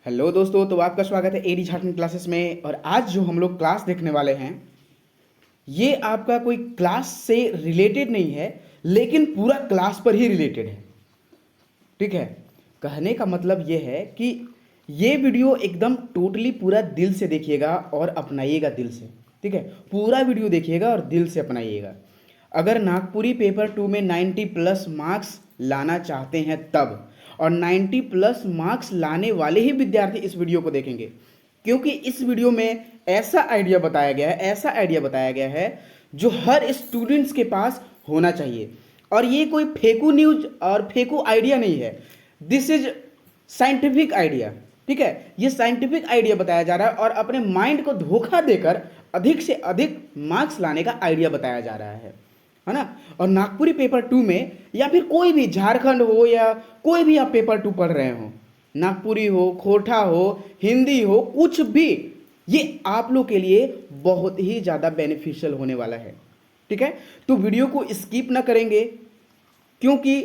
Hello दोस्तों, तो आपका स्वागत है एडी झारखंड क्लासेस में। और आज जो हम लोग क्लास देखने वाले हैं ये आपका कोई क्लास से रिलेटेड नहीं है, लेकिन पूरा क्लास पर ही रिलेटेड है। ठीक है, कहने का मतलब ये है कि ये वीडियो एकदम टोटली पूरा दिल से देखिएगा और अपनाइएगा दिल से। ठीक है, पूरा वीडियो देखिएगा और दिल से अपनाइएगा। अगर नागपुरी पेपर 2 में 90 प्लस मार्क्स लाना चाहते हैं तब, और 90 प्लस मार्क्स लाने वाले ही विद्यार्थी इस वीडियो को देखेंगे, क्योंकि इस वीडियो में ऐसा आइडिया बताया गया है जो हर स्टूडेंट्स के पास होना चाहिए। और ये कोई फेकू न्यूज और फेकू आइडिया नहीं है, दिस इज साइंटिफिक आइडिया। ठीक है, ये साइंटिफिक आइडिया बताया जा रहा है और अपने माइंड को धोखा देकर अधिक से अधिक मार्क्स लाने का आइडिया बताया जा रहा है ना। और नागपुरी पेपर 2 में या फिर कोई भी झारखंड हो या कोई भी आप पेपर 2 पढ़ रहे हो, नागपुरी हो, खोरठा हो, हिंदी हो, कुछ भी, ये आप लोग के लिए बहुत ही ज़्यादा बेनिफिशियल होने वाला है। ठीक है, तो वीडियो को स्किप ना करेंगे, क्योंकि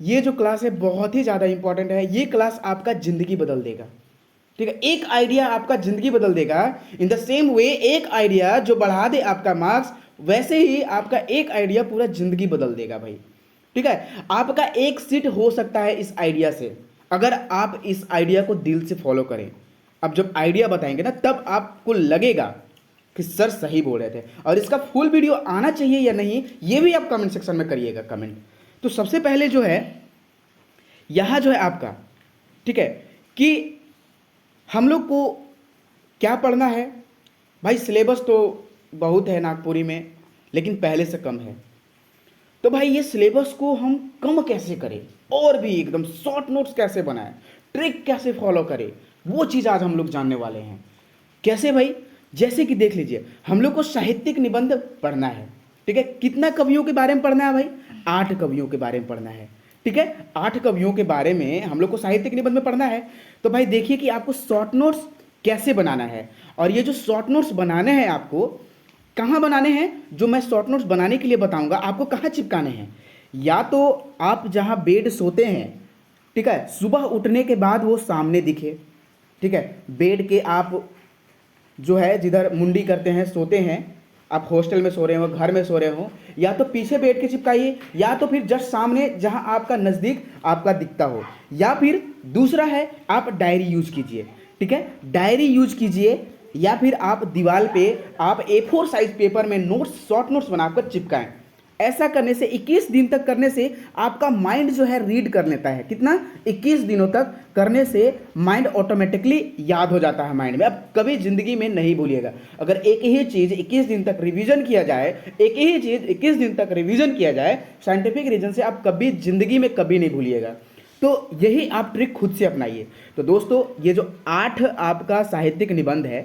ये जो क्लास है बहुत ही ज़्यादा इंपॉर्टेंट है। ये क्लास आपका ज़िंदगी बदल देगा। ठीक है, एक आइडिया आपका ज़िंदगी बदल देगा। इन द सेम वे एक आइडिया जो बढ़ा दे आपका मार्क्स, वैसे ही आपका एक आइडिया पूरा ज़िंदगी बदल देगा भाई। ठीक है, आपका एक सीट हो सकता है इस आइडिया से, अगर आप इस आइडिया को दिल से फॉलो करें। अब जब आइडिया बताएंगे ना, तब आपको लगेगा कि सर सही बोल रहे थे। और इसका फुल वीडियो आना चाहिए या नहीं, ये भी आप कमेंट सेक्शन में करिएगा कमेंट। तो सबसे पहले जो है यहाँ जो है आपका, ठीक है, कि हम लोग को क्या पढ़ना है भाई। सिलेबस तो बहुत है नागपुरी में, लेकिन पहले से कम है। तो भाई ये सिलेबस को हम कम कैसे करें और भी एकदम शॉर्ट नोट्स कैसे बनाएं, ट्रिक कैसे फॉलो करें, वो चीज़ आज हम लोग जानने वाले हैं। कैसे भाई? जैसे कि देख लीजिए, हम लोग को साहित्यिक निबंध पढ़ना है। ठीक है, कितना कवियों के बारे में पढ़ना है भाई? 8 कवियों के बारे में पढ़ना है। ठीक है, 8 कवियों के बारे में हम लोग को साहित्यिक निबंध में पढ़ना है। तो भाई देखिए कि आपको शॉर्ट नोट्स कैसे बनाना है। और ये जो शॉर्ट नोट्स बनाने हैं आपको कहाँ बनाने हैं, जो मैं शॉर्ट नोट्स बनाने के लिए बताऊंगा आपको कहाँ चिपकाने हैं। या तो आप जहाँ बेड सोते हैं, ठीक है, सुबह उठने के बाद वो सामने दिखे। ठीक है, बेड के आप जो है जिधर मुंडी करते हैं, सोते हैं, आप हॉस्टल में सो रहे हो, घर में सो रहे हो, या तो पीछे बैठ के चिपकाइए, या तो फिर जस्ट सामने जहां आपका नज़दीक आपका दिखता हो, या फिर दूसरा है आप डायरी यूज कीजिए। ठीक है, डायरी यूज कीजिए, या फिर आप दीवार पे आप A4 साइज पेपर में नोट्स, शॉर्ट नोट्स बनाकर चिपकाएं। ऐसा करने से 21 दिन तक करने से आपका माइंड जो है रीड कर लेता है। कितना? 21 दिनों तक करने से माइंड ऑटोमेटिकली याद हो जाता है माइंड में। अब कभी जिंदगी में नहीं भूलिएगा। अगर एक ही चीज़ 21 दिन तक रिवीजन किया जाए, एक ही चीज़ 21 दिन तक रिवीजन किया जाए साइंटिफिक रीजन से, आप कभी जिंदगी में कभी नहीं भूलिएगा। तो यही आप ट्रिक खुद से अपनाइए। तो दोस्तों, ये जो 8 आपका साहित्यिक निबंध है,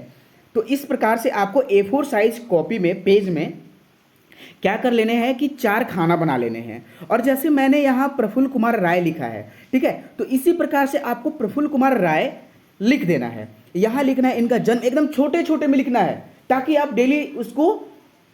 तो इस प्रकार से आपको A4 साइज कॉपी में, पेज में क्या कर लेने हैं कि 4 खाना बना लेने हैं। और जैसे मैंने यहाँ प्रफुल्ल कुमार राय लिखा है, ठीक है, तो इसी प्रकार से आपको प्रफुल्ल कुमार राय लिख देना है। यहाँ लिखना है इनका जन्म, एकदम छोटे छोटे में लिखना है, ताकि आप डेली उसको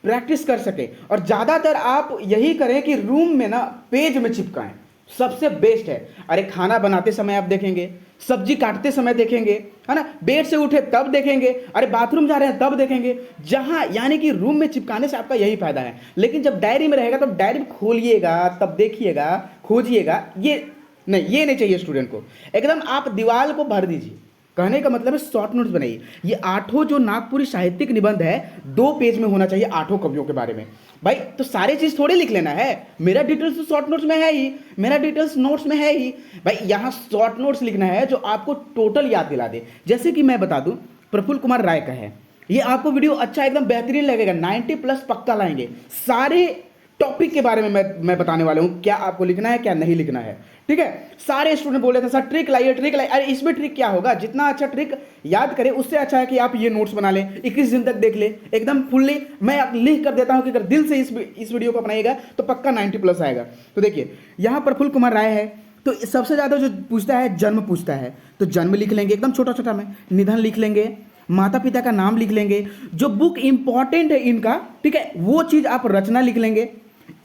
प्रैक्टिस कर सके। और ज़्यादातर आप यही करें कि रूम में ना पेज में चिपकाएं, सबसे बेस्ट है। अरे खाना बनाते समय आप देखेंगे, सब्जी काटते समय देखेंगे, है ना, बेड से उठे तब देखेंगे, अरे बाथरूम जा रहे हैं तब देखेंगे, जहां यानी कि रूम में चिपकाने से आपका यही फायदा है। लेकिन जब डायरी में रहेगा तब डायरी खोलिएगा, तब देखिएगा, खोजिएगा, ये नहीं चाहिए स्टूडेंट को। एकदम आप दीवार को भर दीजिए। कहने का मतलब है शॉर्ट नोट्स बनाइए। ये 8 जो नागपुरी साहित्यिक निबंध है 2 पेज में होना चाहिए, 8 कवियों के बारे में। भाई तो सारी चीज थोड़ी लिख लेना है, मेरा डिटेल्स तो शॉर्ट नोट्स में है ही, मेरा डिटेल्स नोट्स में है ही। भाई यहाँ शॉर्ट नोट्स लिखना है जो आपको टोटल याद दिला दे। जैसे कि मैं बता दूं, प्रफुल्ल कुमार राय का है, ये आपको वीडियो अच्छा एकदम बेहतरीन लगेगा, 90 प्लस पक्का लाएंगे। सारे टॉपिक के बारे में मैं बताने वाला हूँ, क्या आपको लिखना है क्या नहीं लिखना है। ठीक है, सारे स्टूडेंट बोल रहे थे सर ट्रिक लाइए, ट्रिक लाइए। अरे इसमें ट्रिक क्या होगा, जितना अच्छा ट्रिक याद करें उससे अच्छा है कि आप ये नोट्स बना लें, 21 दिन तक देख लें एकदम फुल्ली। मैं आप लिख कर देता हूं कि अगर दिल से इस वीडियो को अपनाइएगा तो पक्का 90 प्लस आएगा। तो देखिए यहाँ प्रफुल्ल कुमार राय है, तो सबसे ज़्यादा जो पूछता है जन्म पूछता है, तो जन्म लिख लेंगे एकदम छोटा छोटा में, निधन लिख लेंगे, माता पिता का नाम लिख लेंगे, जो बुक इंपॉर्टेंट है इनका, ठीक है, वो चीज़ आप रचना लिख लेंगे।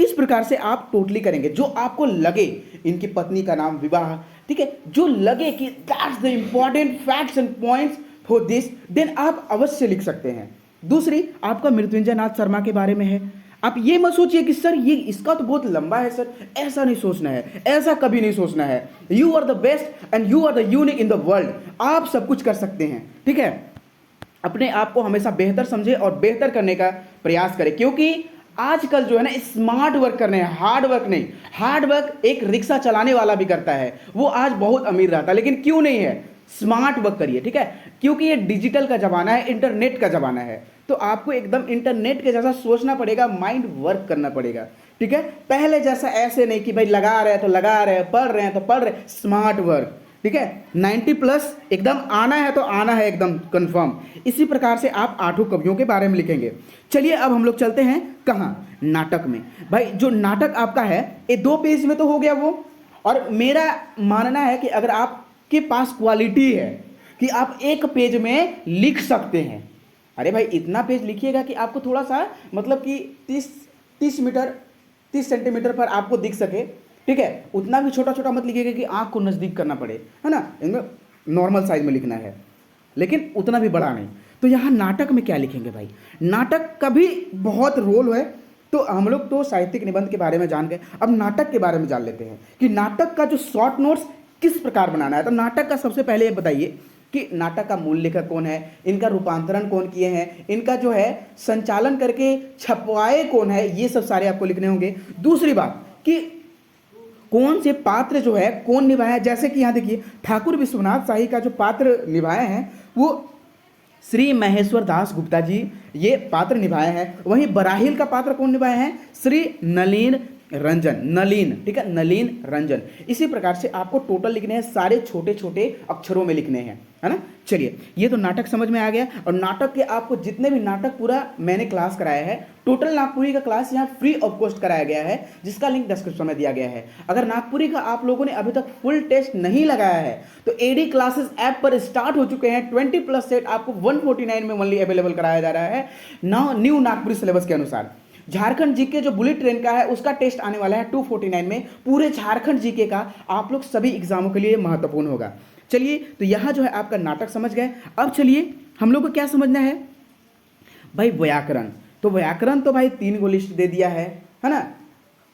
इस प्रकार से आप टोटली करेंगे। जो आपको लगे, इनकी पत्नी का नाम, विवाह, ठीक है, जो लगे कि that's the important facts and points for this, then आप अवश्य लिख सकते हैं। दूसरी आपका मृत्युंजय नाथ शर्मा के बारे में है। आप ये मत सोचिए कि सर ये इसका तो बहुत लंबा है सर, ऐसा नहीं सोचना है, ऐसा कभी नहीं सोचना है। You are the best and you are the unique in the world. आप सब कुछ कर सकते हैं, ठीक है। अपने आप को हमेशा बेहतर समझे और बेहतर करने का प्रयास करें, क्योंकि आजकल जो है ना स्मार्ट वर्क करने हैं, हार्ड वर्क नहीं। हार्ड वर्क एक रिक्शा चलाने वाला भी करता है, वो आज बहुत अमीर रहता है, लेकिन क्यों नहीं है? स्मार्ट वर्क करिए, ठीक है, क्योंकि ये डिजिटल का ज़माना है, इंटरनेट का ज़माना है, तो आपको एकदम इंटरनेट के जैसा सोचना पड़ेगा, माइंड वर्क करना पड़ेगा, ठीक है। पहले जैसा ऐसे नहीं कि भाई लगा रहे हैं तो लगा रहे हैं, पढ़ रहे हैं तो पढ़ रहे, स्मार्ट वर्क, ठीक है। 90+ एकदम आना है तो आना है, एकदम कंफर्म। इसी प्रकार से आप 8 कवियों के बारे में लिखेंगे। चलिए अब हम लोग चलते हैं कहाँ? नाटक में। भाई जो नाटक आपका है ये 2 पेज में तो हो गया वो, और मेरा मानना है कि अगर आपके पास क्वालिटी है कि आप 1 पेज में लिख सकते हैं, अरे भाई इतना पेज लिखिएगा कि आपको थोड़ा सा मतलब कि 30 सेंटीमीटर पर आपको दिख सके, ठीक है। उतना भी छोटा छोटा मत लिखिएगा कि आँख को नज़दीक करना पड़े, है ना, इनमें नॉर्मल साइज में लिखना है, लेकिन उतना भी बड़ा नहीं। तो यहाँ नाटक में क्या लिखेंगे भाई? नाटक का भी बहुत रोल है, तो हम लोग तो साहित्यिक निबंध के बारे में जान गए, अब नाटक के बारे में जान लेते हैं कि नाटक का जो शॉर्ट नोट्स किस प्रकार बनाना है। तो नाटक का सबसे पहले ये बताइए कि नाटक का मूल लेखक कौन है, इनका रूपांतरण कौन किए हैं, इनका जो है संचालन करके छपवाए कौन है, ये सब सारे आपको लिखने होंगे। दूसरी बात कि कौन से पात्र जो है कौन निभाया है, जैसे कि यहाँ देखिए ठाकुर विश्वनाथ शाही का जो पात्र निभाए हैं वो श्री महेश्वर दास गुप्ता जी ये पात्र निभाए हैं। वहीं बराहिल का पात्र कौन निभाए हैं? श्री नलीन रंजन, नलीन, ठीक है, नलीन रंजन। इसी प्रकार से आपको टोटल लिखने हैं, सारे छोटे छोटे अक्षरों में लिखने हैं, है ना। चलिए ये तो नाटक समझ में आ गया। और नाटक के आपको जितने भी नाटक पूरा मैंने क्लास कराया है, टोटल नागपुरी का क्लास यहाँ फ्री ऑफ कॉस्ट कराया गया है, जिसका लिंक डिस्क्रिप्शन में दिया गया है। अगर नागपुरी का आप लोगों ने अभी तक फुल टेस्ट नहीं लगाया है तो एडी क्लासेस ऐप पर स्टार्ट हो चुके हैं। 20+ सेट आपको 149 में ओनली अवेलेबल कराया जा रहा है न्यू नागपुरी सिलेबस के अनुसार। झारखंड जीके जो बुलेट ट्रेन का है उसका टेस्ट आने वाला है 249 में। पूरे झारखंड जीके का आप लोग सभी एग्जामों के लिए महत्वपूर्ण होगा। चलिए तो यहाँ जो है आपका नाटक समझ गए। अब चलिए हम लोग को क्या समझना है भाई? व्याकरण। तो व्याकरण तो भाई 3 गो लिस्ट दे दिया है ना,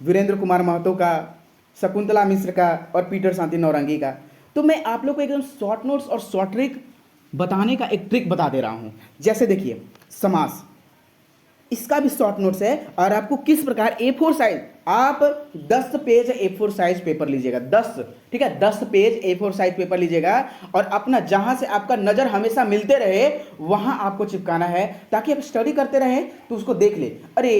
वीरेंद्र कुमार महतो का, शकुंतला मिश्र का और पीटर शांति नौरंगी का। तो मैं आप लोग को एकदम शॉर्ट नोट्स और शॉर्ट ट्रिक बताने का एक ट्रिक बता दे रहा हूँ। जैसे देखिए समास, इसका भी शॉर्ट नोट्स है, और आपको किस प्रकार A4 साइज, आप 10 पेज A4 साइज पेपर लीजिएगा, 10, ठीक है, 10 पेज A4 साइज पेपर लीजिएगा और अपना जहां से आपका नजर हमेशा मिलते रहे वहां आपको चिपकाना है, ताकि आप स्टडी करते रहे तो उसको देख ले, अरे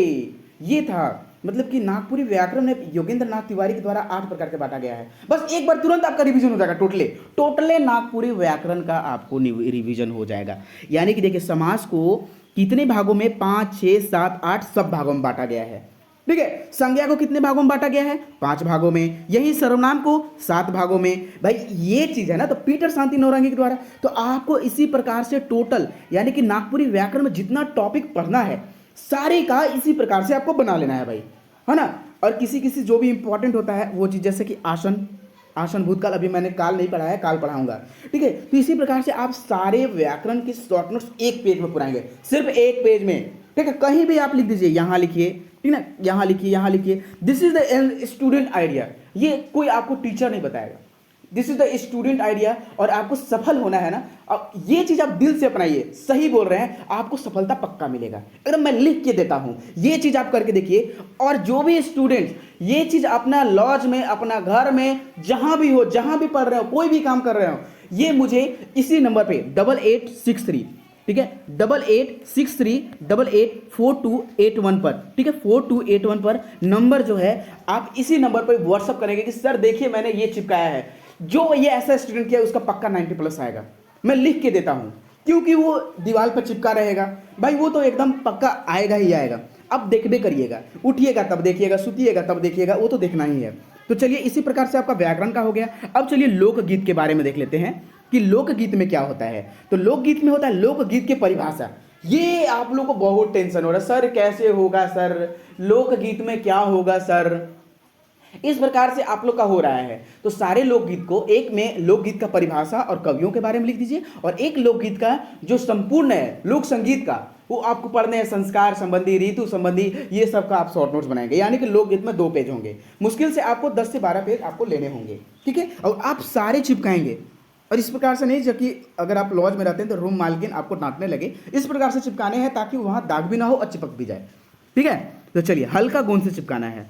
ये था। मतलब कि नागपुरी व्याकरण में योगेंद्र नाथ तिवारी के द्वारा 8 प्रकार के बांटा गया है। बस एक बार तुरंत आपका रिवीजन हो जाएगा, टोटले नागपुरी व्याकरण का आपको रिवीजन हो जाएगा। यानी कि देखिए समास को कितने भागों में, 5, 6, 7, 8 सब भागों में बांटा गया है, ठीक है। संज्ञा को कितने भागों में बांटा गया है? 5 भागों में। यही सर्वनाम को 7 भागों में। भाई ये चीज है ना, तो पीटर शांति नौरंगी के द्वारा। तो आपको इसी प्रकार से टोटल यानी कि नागपुरी व्याकरण में जितना टॉपिक पढ़ना है सारे का इसी प्रकार से आपको बना लेना है भाई, है ना। और किसी किसी जो भी इंपॉर्टेंट होता है वो चीज, जैसे कि आसन भूतकाल अभी मैंने काल नहीं पढ़ा है, काल पढ़ाऊंगा, ठीक है। तो इसी प्रकार से आप सारे व्याकरण के शॉर्ट नोट्स 1 पेज में पुराएंगे, सिर्फ 1 पेज में, ठीक है। कहीं भी आप लिख दीजिए, यहाँ लिखिए, ठीक ना, यहाँ लिखिए, यहाँ लिखिए। This is the student idea, ये कोई आपको टीचर नहीं बताएगा, this is the student idea. और आपको सफल होना है ना, अब ये चीज आप दिल से अपनाइए, सही बोल रहे हैं, आपको सफलता पक्का मिलेगा। अगर मैं लिख के देता हूं, ये चीज आप करके देखिए। और जो भी स्टूडेंट ये चीज अपना लॉज में, अपना घर में, जहां भी हो, जहां भी पढ़ रहे हो, कोई भी काम कर रहे हो, ये मुझे इसी नंबर पे 8863, ठीक है, 8863884281 पर, ठीक है, 4281 पर नंबर जो है आप इसी नंबर पर व्हाट्सअप करेंगे कि सर देखिए मैंने ये चिपकाया है। जो ये ऐसा स्टूडेंट किया उसका पक्का 90+ आएगा। मैं लिख के देता हूं क्योंकि वो दीवार पर चिपका रहेगा भाई, वो तो एकदम पक्का आएगा ही आएगा। अब देखबे करिएगा, उठिएगा तब देखिएगा, सुतिएगा तब देखिएगा, वो तो देखना ही है। तो चलिए इसी प्रकार से आपका व्याकरण का हो गया। अब चलिए लोकगीत के बारे में देख लेते हैं कि लोकगीत में क्या होता है। तो लोकगीत में होता है लोकगीत की परिभाषा। ये आप लोग को बहुत टेंशन हो रहा है, सर कैसे होगा सर, लोकगीत में क्या होगा सर। इस प्रकार से आप लोग का हो रहा है। तो सारे लोकगीत को एक में लोकगीत का परिभाषा और कवियों के बारे में लिख दीजिए, और एक लोकगीत का जो संपूर्ण है लोक संगीत का वो आपको पढ़ने हैं, संस्कार संबंधी, ऋतु संबंधी, ये सब का आप शॉर्ट नोट्स बनाएंगे। यानी कि लोकगीत में 2 पेज होंगे, मुश्किल से आपको 10 से 12 पेज आपको लेने होंगे, ठीक है। और आप सारे चिपकाएंगे, और इस प्रकार से नहीं जबकि अगर आप लॉज में रहते हैं तो रूम मालकिन आपको डांटने लगे, इस प्रकार से चिपकाने हैं ताकि वहां दाग भी ना हो और चिपक भी जाए, ठीक है। तो चलिए हल्का गोंद से चिपकाना है।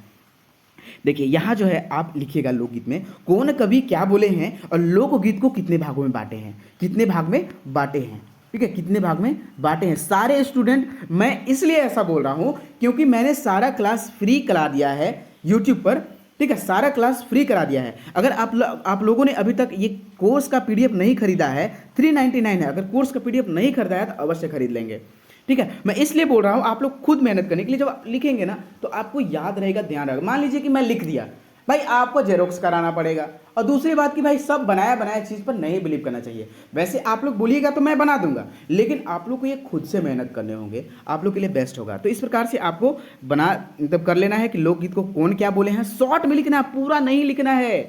देखिए यहाँ जो है आप लिखिएगा लोकगीत में कौन कवि क्या बोले हैं और लोकगीत को कितने भागों में बांटे हैं, कितने भाग में बांटे हैं, ठीक है, कितने भाग में बांटे हैं। सारे स्टूडेंट, मैं इसलिए ऐसा बोल रहा हूं क्योंकि मैंने सारा क्लास फ्री करा दिया है यूट्यूब पर, ठीक है, सारा क्लास फ्री करा दिया है। अगर आप लोगों ने अभी तक ये कोर्स का पीडीएफ नहीं खरीदा है, 399 है, अगर कोर्स का पीडीएफ नहीं खरीदा है तो अवश्य खरीद लेंगे, ठीक है। मैं इसलिए बोल रहा हूं आप लोग खुद मेहनत करने के लिए, जब आप लिखेंगे ना तो आपको याद रहेगा, ध्यान रहेगा। मान लीजिए कि मैं लिख दिया, भाई आपको जेरोक्स कराना पड़ेगा। और दूसरी बात कि भाई सब बनाया बनाया चीज़ पर नहीं बिलीव करना चाहिए। वैसे आप लोग बोलिएगा तो मैं बना दूंगा, लेकिन आप लोग को ये खुद से मेहनत करने होंगे, आप लोग के लिए बेस्ट होगा। तो इस प्रकार से आपको बना मतलब कर लेना है कि लोकगीत को कौन क्या बोले हैं, शॉर्ट में लिखना है, पूरा नहीं लिखना है,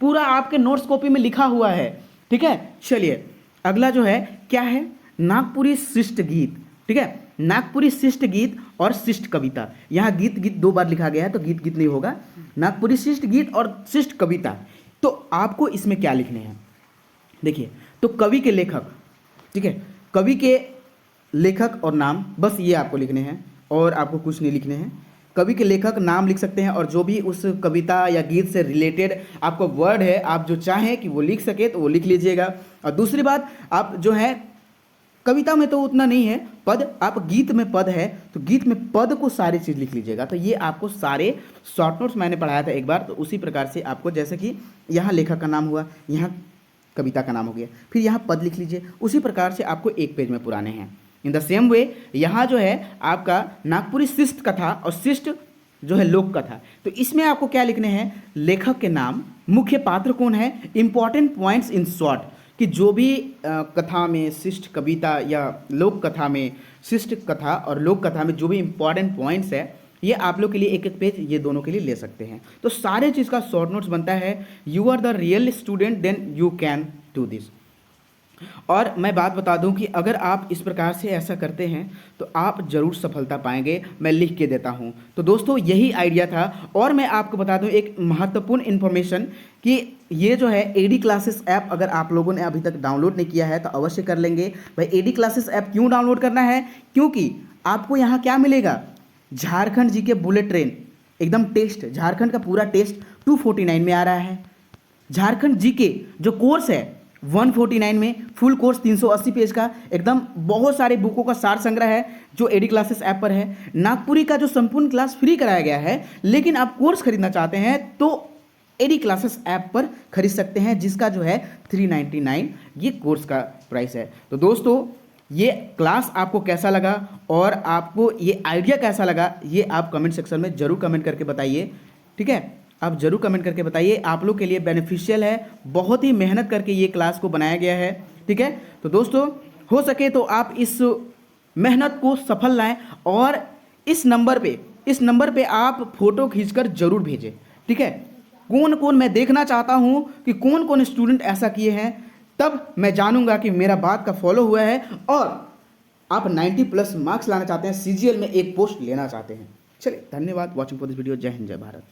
पूरा आपके नोट्स कॉपी में लिखा हुआ है, ठीक है। चलिए अगला जो है क्या है, नागपुरी शिष्ट गीत, ठीक है, नागपुरी शिष्ट गीत और शिष्ट कविता। यहाँ गीत गीत 2 बार लिखा गया है तो गीत गीत नहीं होगा, नागपुरी शिष्ट गीत और शिष्ट कविता। तो आपको इसमें क्या लिखने हैं, देखिए, तो कवि के लेखक, ठीक है, कवि के लेखक और नाम, बस ये आपको लिखने हैं और आपको कुछ नहीं लिखने हैं। कवि के लेखक नाम लिख सकते हैं और जो भी उस कविता या गीत से रिलेटेड आपको वर्ड है, आप जो चाहें कि वो लिख सके तो वो लिख लीजिएगा। और दूसरी बात, आप जो है कविता में तो उतना नहीं है पद, आप गीत में पद है तो गीत में पद को सारी चीज़ लिख लीजिएगा। तो ये आपको सारे शॉर्ट नोट्स मैंने पढ़ाया था एक बार, तो उसी प्रकार से आपको, जैसे कि यहाँ लेखक का नाम हुआ, यहाँ कविता का नाम हो गया, फिर यहाँ पद लिख लीजिए, उसी प्रकार से आपको 1 पेज में पुराने हैं। इन द सेम वे यहाँ जो है आपका नागपुरी शिष्ट कथा और शिष्ट जो है लोक कथा, तो इसमें आपको क्या लिखने हैं, लेखक के नाम, मुख्य पात्र कौन है, इंपॉर्टेंट पॉइंट्स इन शॉर्ट, कि जो भी कथा में शिष्ट कविता या लोक कथा में, शिष्ट कथा और लोक कथा में जो भी इंपॉर्टेंट पॉइंट्स है, ये आप लोग के लिए 1-1 पेज ये दोनों के लिए ले सकते हैं। तो सारे चीज़ का शॉर्ट नोट्स बनता है। You are the real student, then you can do this. और मैं बात बता दूं कि अगर आप इस प्रकार से ऐसा करते हैं तो आप ज़रूर सफलता पाएंगे, मैं लिख के देता हूं। तो दोस्तों यही आइडिया था। और मैं आपको बता दूं एक महत्वपूर्ण इन्फॉर्मेशन कि ये जो है एडी क्लासेस ऐप अगर आप लोगों ने अभी तक डाउनलोड नहीं किया है तो अवश्य कर लेंगे। भाई एडी क्लासेस ऐप क्यों डाउनलोड करना है, क्योंकि आपको यहाँ क्या मिलेगा, झारखंड जी के बुलेट ट्रेन एकदम टेस्ट, झारखंड का पूरा टेस्ट 249 में आ रहा है। झारखंड जी के जो कोर्स है 149 में, फुल कोर्स 380 पेज का, एकदम बहुत सारे बुकों का सार संग्रह है जो एडी क्लासेस ऐप पर है। नागपुरी का जो संपूर्ण क्लास फ्री कराया गया है, लेकिन आप कोर्स खरीदना चाहते हैं तो एडी क्लासेस ऐप पर खरीद सकते हैं, जिसका जो है 399 ये कोर्स का प्राइस है। तो दोस्तों ये क्लास आपको कैसा लगा और आपको ये आइडिया कैसा लगा, ये आप कमेंट सेक्शन में ज़रूर कमेंट करके बताइए, ठीक है। आप ज़रूर कमेंट करके बताइए, आप लोग के लिए बेनिफिशियल है, बहुत ही मेहनत करके ये क्लास को बनाया गया है, ठीक है। तो दोस्तों हो सके तो आप इस मेहनत को सफल लाएं और इस नंबर पे आप फोटो खींचकर ज़रूर भेजें, ठीक है। कौन कौन, मैं देखना चाहता हूँ कि कौन कौन स्टूडेंट ऐसा किए हैं, तब मैं जानूंगा कि मेरा बात का फॉलो हुआ है और आप 90+ मार्क्स लाना चाहते हैं, CGL में एक पोस्ट लेना चाहते हैं। चलिए धन्यवाद वॉचिंग फॉर दिस वीडियो। जय हिंद, जय भारत।